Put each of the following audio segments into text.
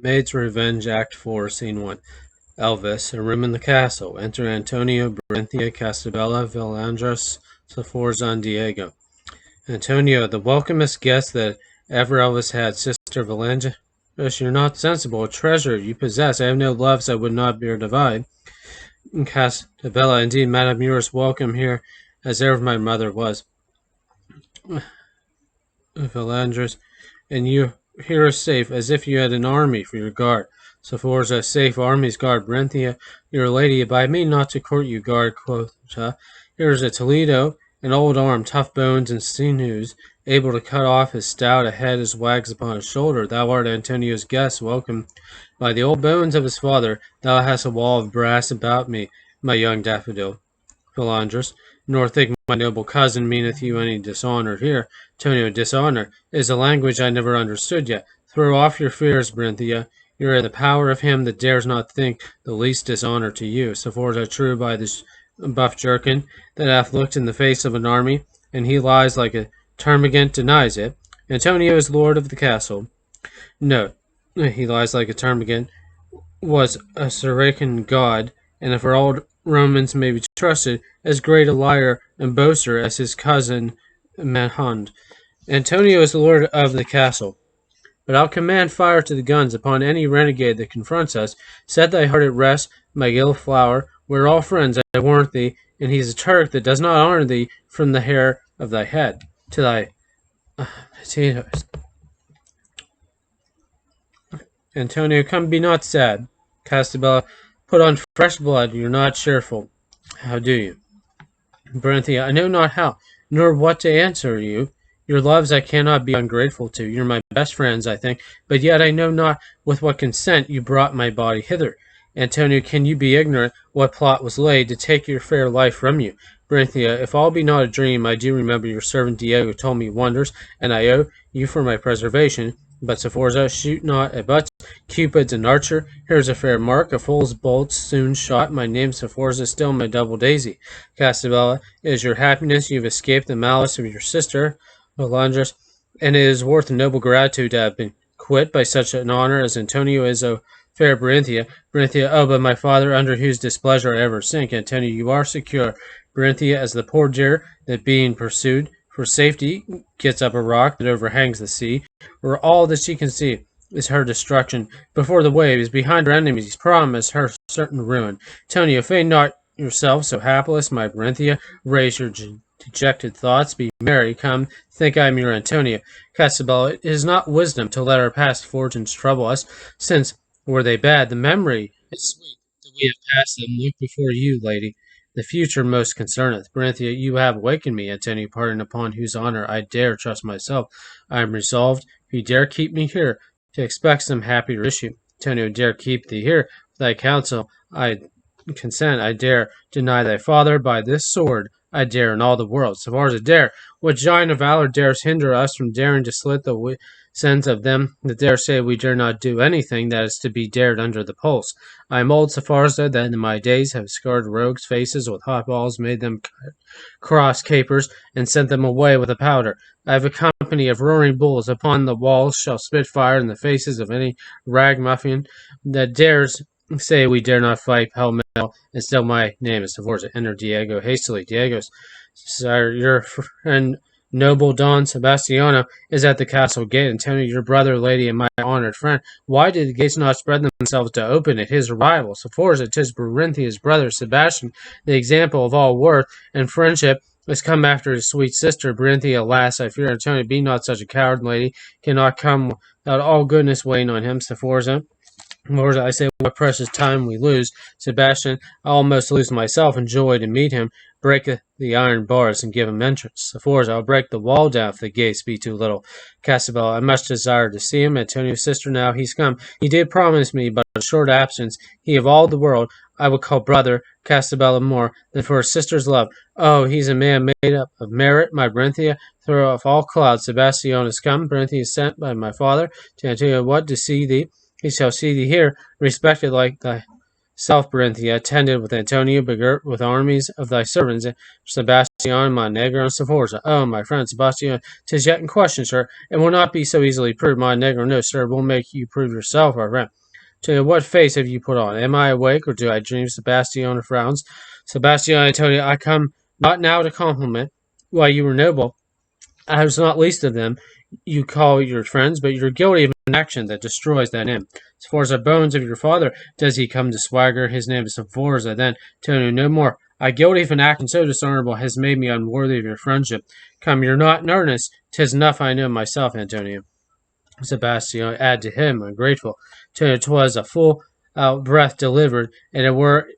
Maid's Revenge, Act 4, Scene 1. Elvis, a room in the castle. Enter Antonio, Brenthia, Castabella, Villandras, Sforza, and Diego. Antonio, the welcomest guest that ever Elvis had. Sister Villandras, you're not sensible. A treasure you possess. I have no loves I would not bear divide. Castabella, indeed, Madame, you are welcome here, as ever my mother was. Villandras, and you here are safe, as if you had an army for your guard. Sforza, safe armies guard Brenthia, your lady, but I mean not to court you, guard, quotha. Here is a Toledo, an old arm, tough bones and sinews, able to cut off as stout a head as wags upon his shoulder. Thou art Antonio's guest, welcome. By the old bones of his father, thou hast a wall of brass about me, my young daffodil. Philandrus, nor think my noble cousin meaneth you any dishonour here. Antonio, dishonour is a language I never understood yet. Throw off your fears, Brenthia. You are in the power of him that dares not think the least dishonour to you. Sforza, true by this buff jerkin that hath looked in the face of an army, and he lies like a termagant denies it. Antonio is lord of the castle. No, he lies like a termagant, was a Syracan god, and if our old Romans may be trusted, as great a liar and boaster as his cousin Mahund. Antonio is the lord of the castle, but I'll command fire to the guns upon any renegade that confronts us. Set thy heart at rest, my gill flower. We're all friends, I warrant thee, and he's a Turk that does not honor thee from the hair of thy head to thy potatoes. Antonio, come, be not sad. Castabella, put on fresh blood, you're not cheerful. How do you? Brenthia, I know not how, nor what to answer you. Your loves I cannot be ungrateful to. You're my best friends, I think, but yet I know not with what consent you brought my body hither. Antonio, can you be ignorant what plot was laid to take your fair life from you? Brenthia, if all be not a dream, I do remember your servant Diego told me wonders, and I owe you for my preservation. But Sforza, shoot not at butts. Cupid's an archer. Here's a fair mark. A fool's bolt soon shot. My name's Sforza, still my double daisy. Castabella, it is your happiness you've escaped the malice of your sister, Valandras, and it is worth noble gratitude to have been quit by such an honor as Antonio is, O fair Berinthia. Berinthia, oh, but my father, under whose displeasure I ever sink. Antonio, you are secure. Berinthia, as the poor deer that being pursued for safety gets up a rock that overhangs the sea, where all that she can see is her destruction before the waves, behind her enemies, promise her certain ruin. Antonio, feign not yourself so hapless, my Berinthia. Raise your dejected thoughts, be merry, come, think I am your Antonio. Castabella, it is not wisdom to let our past fortunes trouble us, since, were they bad, the memory is sweet that we have passed them. Look before you, lady. The future most concerneth. Berinthia, you have awakened me, Antonio, pardon upon whose honour I dare trust myself. I am resolved, if you dare keep me here, to expect some happier issue. Antonio, dare keep thee here, with thy counsel I consent. I dare deny thy father by this sword. I dare in all the world. So far as I dare, what giant of valor dares hinder us from daring to slit the sense of them that dare say we dare not do anything that is to be dared under the pulse? I am old Sepharza that in my days have scarred rogues' faces with hot balls, made them cross capers, and sent them away with a powder. I have a company of roaring bulls upon the walls shall spit fire in the faces of any ragamuffin that dares say we dare not fight pell-mell, and still my name is Sforza. Enter Diego hastily. Diego, sire, your friend noble Don Sebastiano is at the castle gate. Antonio, your brother, lady, and my honored friend. Why did the gates not spread themselves to open at his arrival? Sforza, 'tis Berinthia's brother Sebastian, the example of all worth and friendship, has come after his sweet sister. Berinthia, alas, I fear Antonio, be not such a coward, lady, cannot come without all goodness weighing on him. Sforza, Lord, I say, what precious time we lose. Sebastian, I almost lose myself in joy to meet him. Break the iron bars and give him entrance. Sforza, I'll break the wall down if the gates be too little. Castabella, I much desire to see him. Antonio's sister, now he's come. He did promise me but a short absence. He of all the world I would call brother Castabella more than for his sister's love. Oh, he's a man made up of merit, my Berinthia. Throw off all clouds. Sebastian is come. Berinthia is sent by my father to Antonio, what, to see thee? He shall see thee here, respected like thy self, Berinthia, attended with Antonio, begirt with armies of thy servants, Sebastian, Montenegro, and Sforza. Oh, my friend Sebastian, 'tis yet in question, sir, and will not be so easily proved. Montenegro, no, sir, will make you prove yourself, our friend. To what face have you put on? Am I awake, or do I dream? Sebastian frowns. Sebastian, Antonio, I come not now to compliment why you were noble. I was not least of them you call your friends, but you're guilty of an action that destroys that name. As far as the bones of your father, does he come to swagger? His name is Forza. Then, Antonio, no more. I guilty of an action so dishonorable has made me unworthy of your friendship. Come, you're not in earnest. 'Tis enough I know myself, Antonio. Sebastian, add to him, ungrateful. Till 'twas a full out breath delivered, and it were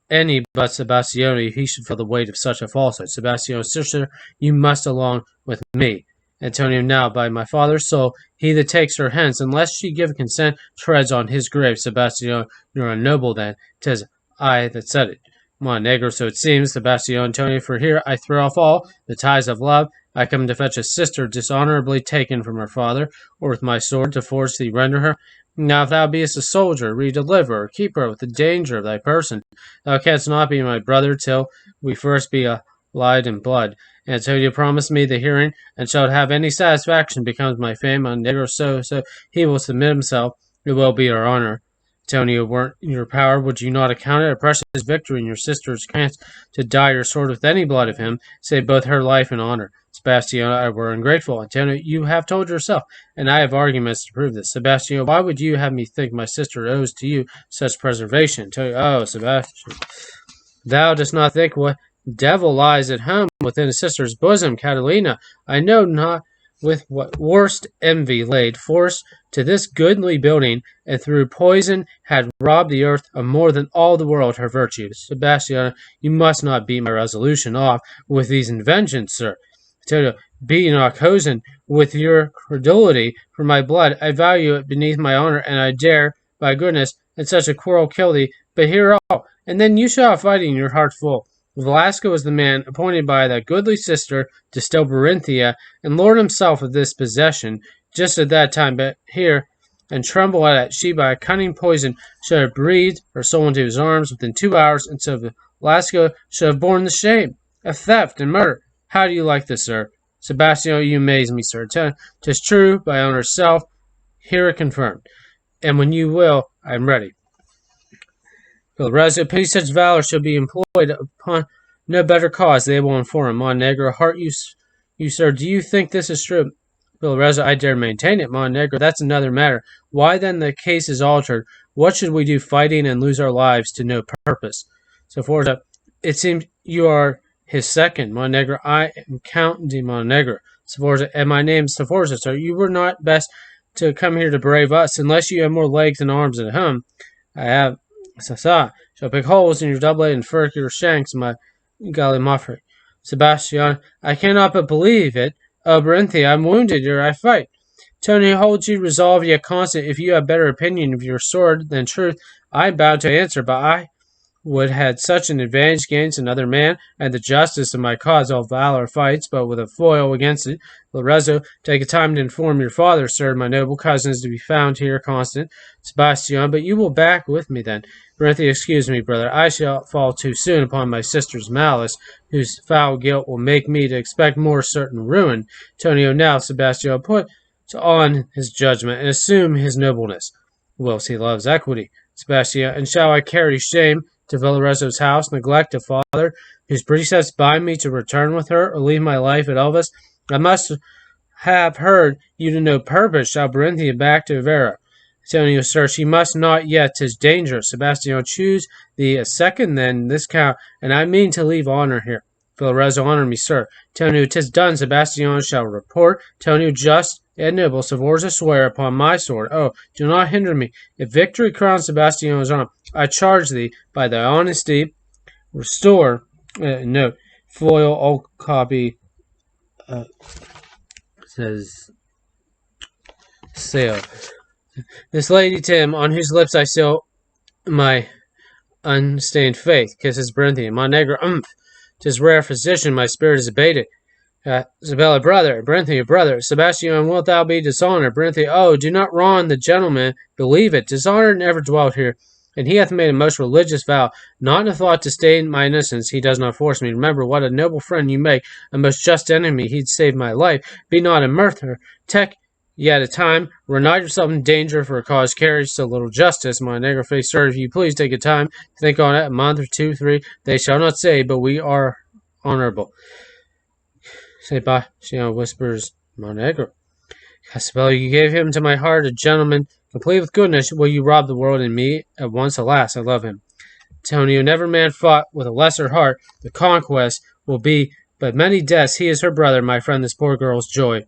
any but Sebastiano he should feel the weight of such a falsehood. Sebastian, sister, you must along with me. Antonio, now, by my father's soul, he that takes her hence, unless she give consent, treads on his grave. Sebastian, you're a noble then. 'Tis I that said it. Montenegro, so it seems, Sebastian Antonio, for here I throw off all the ties of love. I come to fetch a sister dishonorably taken from her father, or with my sword to force thee render her. Now if thou beest a soldier, re-deliver her, keep her with the danger of thy person. Thou canst not be my brother till we first be allied in blood. Antonio promised me the hearing, and shalt have any satisfaction becomes my fame. Montenegro, so he will submit himself. It will be our honor. Antonio, weren't in your power, would you not account it a precious victory in your sister's chance to dye your sword with any blood of him, save both her life and honor? Sebastiano, I were ungrateful. Antonio, you have told yourself, and I have arguments to prove this. Sebastiano, why would you have me think my sister owes to you such preservation? Antonio, oh, Sebastian, thou dost not think what devil lies at home within a sister's bosom, Catalina. I know not with what worst envy laid force to this goodly building, and through poison had robbed the earth of more than all the world her virtues. Sebastiano, you must not beat my resolution off with these inventions, sir. To be not cozened with your credulity for my blood, I value it beneath my honor, and I dare, by goodness, in such a quarrel kill thee. But hear all, and then you shall have fighting your heart full. Velasco was the man appointed by that goodly sister to still Berinthia, and lord himself of this possession, just at that time. But hear, and tremble at it, she by a cunning poison should have breathed her soul into his arms within 2 hours, and so Velasco should have borne the shame of theft and murder. How do you like this, sir? Sebastiano, you amaze me, sir. 'Tis true, by honor's self, hear it confirmed. And when you will, I am ready. Lorenzo, pity such valor shall be employed upon no better cause. They will inform Montenegro. Heart you, sir, do you think this is true? Lorenzo, I dare maintain it. Montenegro, that's another matter. Why then the case is altered? What should we do fighting and lose our lives to no purpose? So Forza, it seems you are his second. Montenegro, I am Count de Montenegro. Sforza, and my name is Sforza, sir. You were not best to come here to brave us, unless you have more legs and arms at home. I have. Shall pick holes in your doublet and furk your shanks, my gallimaufry. Sebastian, I cannot but believe it. Oh, Berinthia, I'm wounded ere I fight. Tony, hold you resolved yet constant. If you have better opinion of your sword than truth, I am bound to answer, but I would had such an advantage against another man, and the justice of my cause all valor fights, but with a foil against it. Lorenzo, take a time to inform your father, sir, my noble cousin is to be found here constant. Sebastian, but you will back with me then. Berinthia, excuse me, brother, I shall fall too soon upon my sister's malice, whose foul guilt will make me to expect more certain ruin. Tonio, now, Sebastian, put on his judgment, and assume his nobleness, whilst he loves equity. Sebastian, and shall I carry shame to Villarezo's house, neglect a father whose precepts bind me to return with her, or leave my life at Elvas? I must have heard you to no purpose. Shall Berinthia back to Vera? Antonio, sir, she must not yet. 'Tis dangerous. Sebastian, choose thee a second then this count, and I mean to leave honor here. Villarezo, honor me, sir. Antonio, 'tis done. Sebastian shall report. Antonio, just and noble, Sforza, swear upon my sword. Oh, do not hinder me. If victory crowns Sebastian's arm, I charge thee by thy honesty, restore, note, foil, all copy, says, sale. This lady Tim, on whose lips I seal my unstained faith, kisses Berinthia. Montenegro, 'tis rare physician, my spirit is abated. Isabella, brother, Berinthia, brother, Sebastian, wilt thou be dishonored? Berinthia, oh, do not wrong the gentleman, believe it. Dishonor never dwelt here. and he hath made a most religious vow, not in a thought to stain my innocence, he does not force me. Remember what a noble friend you make, a most just enemy, he'd save my life. Be not a murderer. Take yet a time, run not yourself in danger for a cause carries so little justice. My negro face, sir, if you please take a time to think on it, a month or 2, 3, they shall not say, but we are honorable. Sebastian whispers, Montenegro. Castello, you gave him to my heart, a gentleman, complete with goodness. Will you rob the world and me at once? Alas, I love him. Antonio, never man fought with a lesser heart. The conquest will be but many deaths. He is her brother, my friend, this poor girl's joy.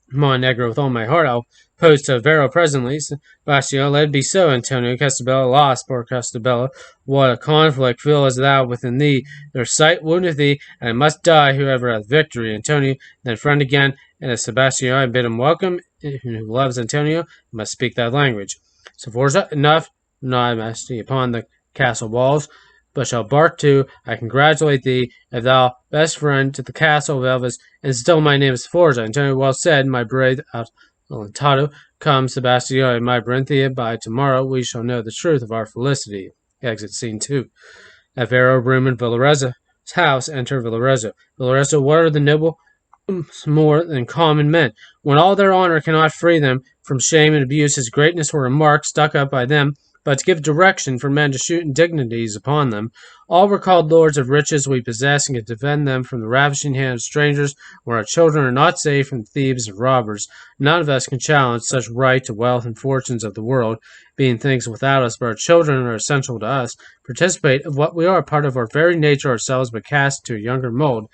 Montenegro, with all my heart, I'll pose to Vero presently. Sebastian, let it be so. Antonio, Castabella, lost, poor Castabella. What a conflict feelest thou within thee. Their sight woundeth thee, and I must die whoever hath victory. Antonio, then friend again, and as Sebastian, I bid him welcome, who loves Antonio, must speak that language. So Forza, enough, not mastery upon the castle walls, but shall bark too. I congratulate thee, if thou best friend to the castle of Elvis, and still my name is Forza. Antonio, well said, my brave Alentado. Come, Sebastian, my Brenthia, by tomorrow we shall know the truth of our felicity. Exit scene 2. At Vero room in Villareza's house, enter Villareza. Villareza, what are the noble more than common men? When all their honor cannot free them from shame and abuse, his greatness were a mark stuck up by them, but to give direction for men to shoot indignities upon them. All were called lords of riches we possess, and can defend them from the ravishing hand of strangers, where our children are not safe from thieves and robbers. None of us can challenge such right to wealth and fortunes of the world, being things without us, but our children are essential to us. Participate of what we are, part of our very nature ourselves, but cast to a younger mold.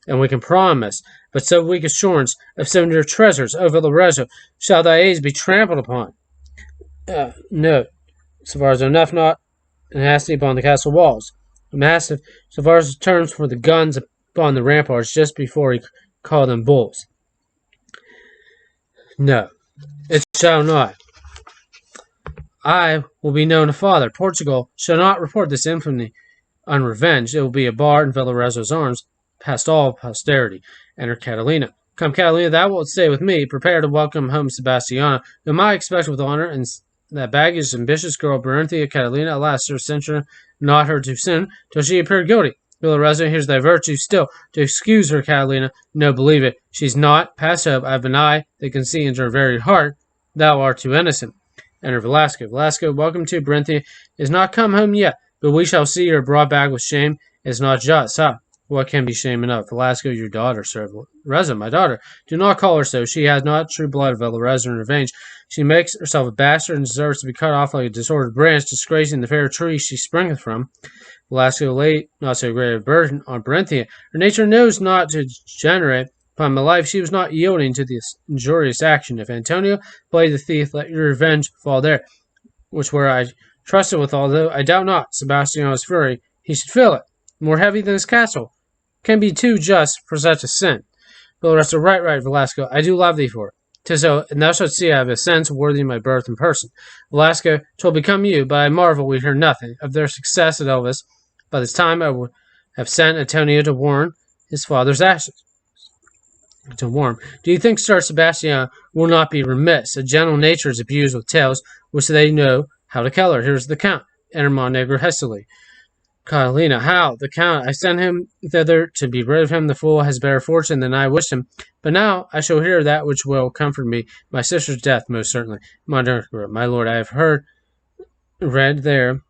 And we can promise, but so weak assurance of some of your treasures, O Villarezo, shall thy aids be trampled upon. No. So far as enough not nasty upon the castle walls. Massive, so far as terms for the guns upon the ramparts just before he called them bulls. No, it shall not. I will be known to father. Portugal shall not report this infamy unrevenged. It will be a bar in Villarezo's arms, past all posterity. Enter Catalina. Come, Catalina, thou wilt stay with me. Prepare to welcome home Sebastiana, whom I expect with honor, and that baggage ambitious girl Berinthia Catalina, alas, sir, censure not her too soon, till she appear guilty. Villarezo, here's thy virtue still, to excuse her, Catalina. No, believe it, she's not, past hope. I have an eye that can see into her very heart. Thou art too innocent. Enter Velasco. Velasco, welcome to Berinthia, is not come home yet, but we shall see her brought back with shame. Is not just, huh? What can be shame enough? Velasco, your daughter, sir. Reza, my daughter. Do not call her so. She has not true blood of Villarezo in her veins. She makes herself a bastard and deserves to be cut off like a disordered branch, disgracing the fair tree she springeth from. Velasco laid not so great a burden on Berinthia. Her nature knows not to degenerate. Upon my life, she was not yielding to this injurious action. If Antonio played the thief, let your revenge fall there, which where I trusted with, although I doubt not Sebastiano's fury, he should feel it, more heavy than his castle, can be too just for such a sin. Villarezo, right, Velasco, I do love thee for it. 'Tis so, and thou shalt see I have a sense worthy of my birth and person. Velasco, 'twill become you, but I marvel we hear nothing of their success at Elvis. By this time I would have sent Antonio to warn his father's ashes. To warn. Do you think Sir Sebastian will not be remiss? A gentle nature is abused with tales which they know how to color. Here's the Count. Enter Montenegro hastily. Catalina, how? The Count, I sent him thither to be rid of him. The fool has better fortune than I wished him. But now I shall hear that which will comfort me. My sister's death, most certainly. Montenegro, my lord, I have read there,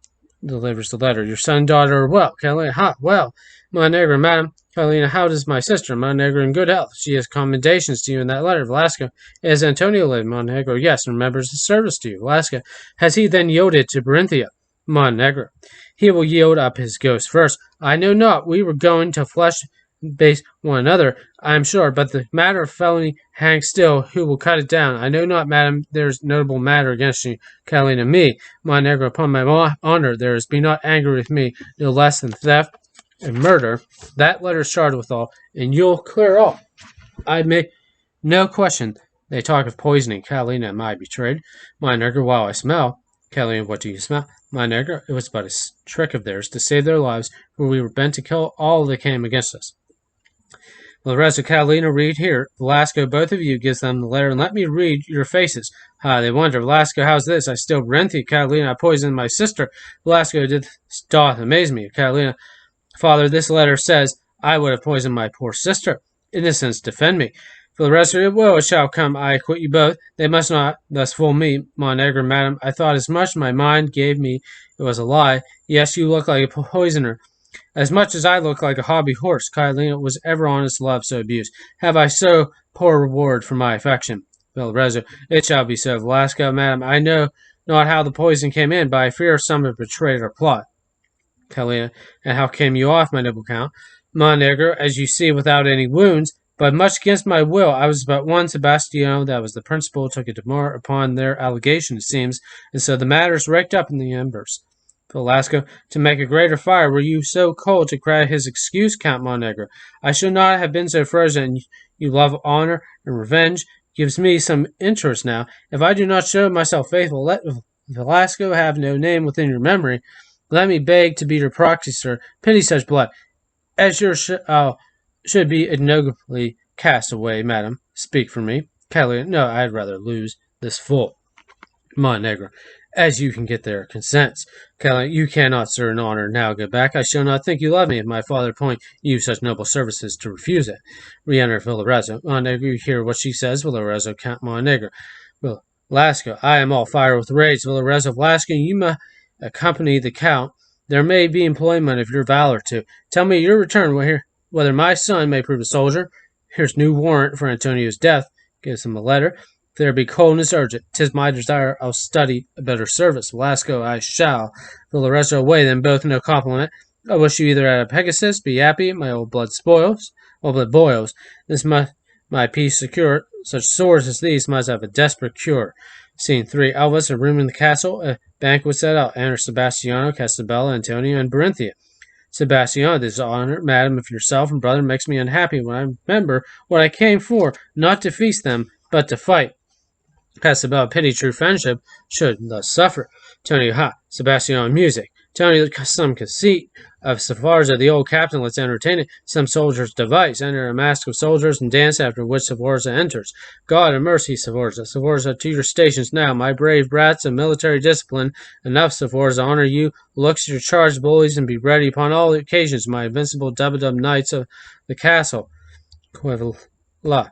delivers the letter. Your son and daughter are well. Catalina, ha, well. Montenegro, madam. Catalina, how does my sister? Montenegro, in good health. She has commendations to you in that letter. Velasco, has Antonio lived? Montenegro, yes, and remembers his service to you. Velasco, has he then yielded to Berinthia? Montenegro, he will yield up his ghost first. I know not. We were going to flesh base one another, I am sure, but the matter of felony hangs still. Who will cut it down? I know not, madam. There is notable matter against you, Catalina. Me, Montenegro, upon my honor, there is be not angry with me, no less than theft and murder. That letter is charged with all, and you'll clear all. I make no question. They talk of poisoning. Catalina, am I betrayed? Montenegro, while I smell. Catalina, what do you smell? Montenegro, it was but a trick of theirs to save their lives, for we were bent to kill all that came against us. Lorenzo, Catalina, read here. Velasco, both of you, gives them the letter, and let me read your faces. They wonder. Velasco, how's this? I still Renthia. Catalina, I poisoned my sister. Velasco, this doth amaze me. Catalina, Father, this letter says I would have poisoned my poor sister. Innocence, defend me. For the rest of it, well, it shall come. I acquit you both. They must not thus fool me. Montenegro, madam, I thought as much. My mind gave me it was a lie. Yes, you look like a poisoner. As much as I look like a hobby horse. Catalina, was ever honest love so abused? Have I so poor reward for my affection? Valorezzo, it shall be so. Velasco, madam, I know not how the poison came in, but I fear some have betrayed our plot. Catalina, and how came you off, my noble count? Montenegro, as you see, without any wounds, but much against my will. I was but one Sebastiano, that was the principal, took it to more upon their allegation, it seems, and so the matter's raked up in the embers. Velasco, to make a greater fire, were you so cold to cry his excuse, Count Montenegro? I should not have been so frozen. You love honor and revenge gives me some interest now. If I do not show myself faithful, let Velasco have no name within your memory. Let me beg to be your proxy, sir. Pity such blood as yours should be ignobly cast away, madam. Speak for me. Catalina, no, I'd rather lose this fool. Montenegro, as you can get their consents. Catalina, you cannot, sir, in honor, now go back. I shall not think you love me if my father appoint you such noble services to refuse it. Re-enter Villarezzo. Montenegro, you hear what she says. Villarezzo, Count Montenegro. Velasco, I am all fire with rage. Villarezzo, Velasco, you must accompany the Count. There may be employment of your valor to. Tell me your return whether my son may prove a soldier. Here's new warrant for Antonio's death. Gives him a letter. If there be coldness urgent, 'tis my desire I'll study a better service. Velasco, I shall. Villarezzo, away then, both no compliment. I wish you either at a Pegasus, be happy, my old blood boils. This must my peace secure. Such sores as these must have a desperate cure. Scene 3. Elvis, a room in the castle, a banquet set out. Enter Sebastiano, Castabella, Antonio, and Berenthia. Sebastiano, this honor, madam, of yourself and brother makes me unhappy when I remember what I came for, not to feast them, but to fight. Castabella, pity true friendship should thus suffer. Antonio, ha, Sebastiano, music. Antonio, some conceit of Sforza, the old captain, let's entertain it. Some soldier's device. Enter a mask of soldiers and dance, after which Sforza enters. God have mercy, Sforza. Sforza, to your stations now, my brave brats of military discipline. Enough, Sforza, honor you. Looks your charge, bullies, and be ready upon all occasions, my invincible dub knights of the castle. Quevilla.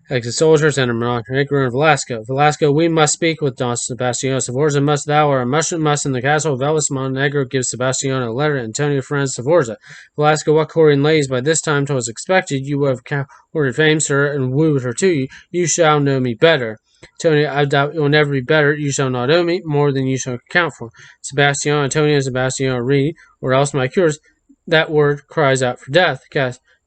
Exit soldiers, enter Montenegro and Velasco. Velasco, we must speak with Don Sebastiano. Sforza, must thou or a mushroom must in the castle of Elvis. Montenegro gives Sebastiano a letter. Antonio, friends, Sforza. Velasco, what Corian ladies by this time 'twas expected, you have courted fame, sir, and wooed her to you. You shall know me better. Antonio, I doubt it will never be better. You shall not owe me more than you shall account for. Sebastiano, Antonio, Sebastiano, read, or else my cures. That word cries out for death.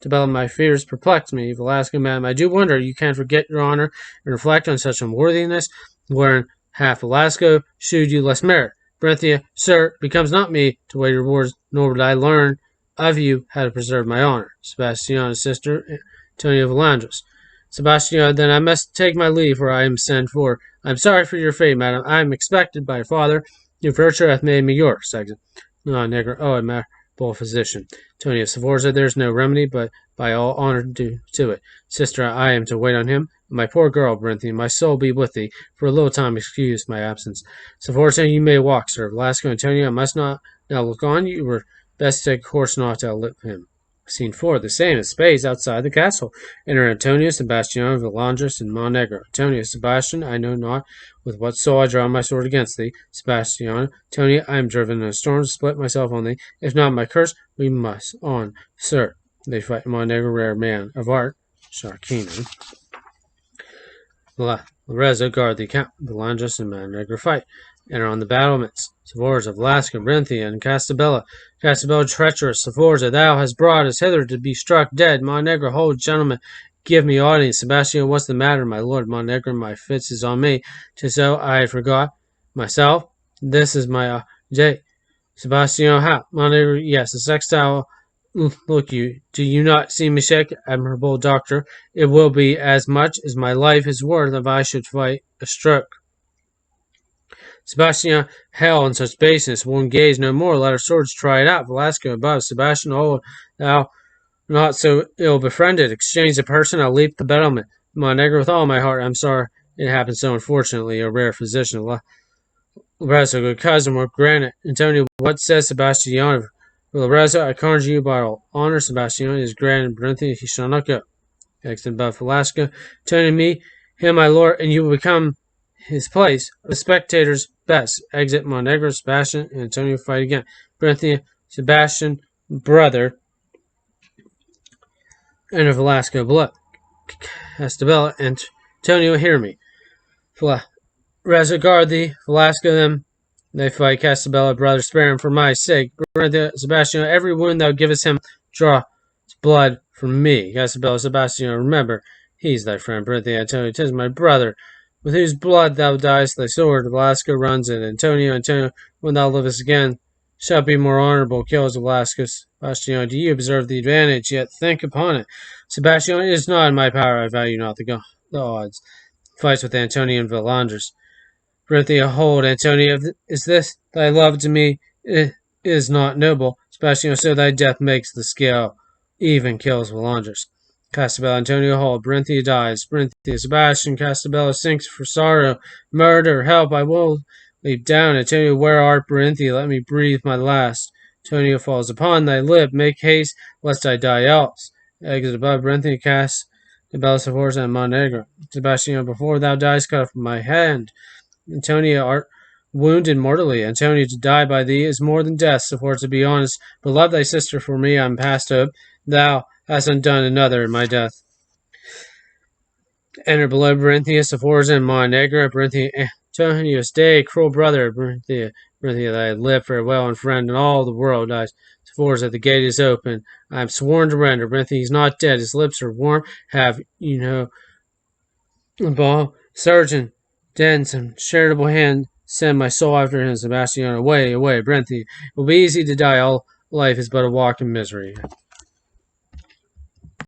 Tabella, my fears perplex me. Velasco, madam, I do wonder you can't forget your honor and reflect on such unworthiness, wherein half Velasco shewed you less merit. Berenthia, sir, it becomes not me to weigh your words, nor would I learn of you how to preserve my honor. Sebastiano's sister, Antonio Valandras. Sebastiano, then I must take my leave, for I am sent for. I am sorry for your fate, madam. I am expected by your father. Your virtue hath made me yours. No, negro, oh, a physician. Antonio, Sforza, there is no remedy, but by all honor due to it. Sister, I am to wait on him. My poor girl, Berenthia, my soul be with thee. For a little time excuse my absence. Sforza, you may walk, sir. Velasco, Antonio, I must not now look on. You were best to take a course not to outlive him. Scene 4. The same as spades outside the castle. Enter Antonio, Sebastiano, Valandras, and Montenegro. Antonio, Sebastian, I know not with what soul I draw my sword against thee. Sebastiano, Antonio, I am driven in a storm to split myself on thee. If not my curse, we must on. Sir, they fight Montenegro, rare man of art. Sharkino. Lorenzo, guard the account. Valandras and Montenegro fight. Enter on the battlements. Sforza, Velasco, Berenthia, and Castabella. Castabella, treacherous. Sforza, thou hast brought us hither to be struck dead. Montenegro, hold, gentlemen, give me audience. Sebastian, what's the matter, my lord? Montenegro, my fits is on me. 'Tis so, I had forgot myself. This is my day. Sebastian, how? Montenegro, yes, the sextile. Look you, do you not see me shake? Admirable doctor, it will be as much as my life is worth if I should fight a stroke. Sebastian, hell and such baseness will engage no more. Let our swords try it out. Velasco above. Sebastian, hold thou not so ill befriended. Exchange the person, I'll leap the battlement. Montenegro, with all my heart, I'm sorry it happened so unfortunately. A rare physician. Lorenzo, good cousin, what granted. Antonio, what says Sebastiano? Lorenzo, I conjure you by all honor, Sebastiano is granted. Berenthia, he shall not go. Exit above Velasco. Turning me, him, my lord, and you will become his place. The spectators best. Exit Montenegro, Sebastian, and Antonio fight again. Berenthia, Sebastian, brother, enter Velasco. Blood. Castabella, and Antonio, hear me. Guard thee, Velasco, them. They fight Castabella, brother, spare him for my sake. Berenthia, Sebastian, every wound thou givest him, draw blood from me. Castabella, Sebastian, remember, he's thy friend. Berenthia, Antonio, 'tis my brother, with whose blood thou diest, thy sword. Velasco runs in. Antonio, when thou livest again, shalt be more honorable. Kills Velasco. Sebastian, do you observe the advantage? Yet think upon it. Sebastian, it is not in my power. I value not the odds. Fights with Antonio and Villandres. Berenthia, hold, Antonio, is this thy love to me? It is not noble. Sebastian, so thy death makes the scale even, kills Villandres. Castabella, Antonio, hold. Berenthia dies. Berenthia, Sebastian, Castabella sinks for sorrow. Murder, help, I will leap down. Antonio, where art, Berenthia? Let me breathe my last. Antonio falls upon thy lip. Make haste, lest I die else. Exit above. Berenthia, Castabella, Sforza, and Montenegro. Sebastian, before thou diest, cut off my hand. Antonia, art wounded mortally. Antonia, to die by thee is more than death. For to be honest, but love thy sister for me, I'm past hope. Thou hast undone another in my death. Enter below Berenthia, Sforza, and Montenegro. Berenthia, Antonio, stay, cruel brother. Berenthia, thy live, farewell, and friend, and all the world dies. Sforza, the gate is open. I am sworn to render. Berenthia, he's not dead. His lips are warm. Have, ball, surgeon, then some charitable hand send my soul after him. Sebastian, away, away. Berenthia, it will be easy to die. All life is but a walk in misery.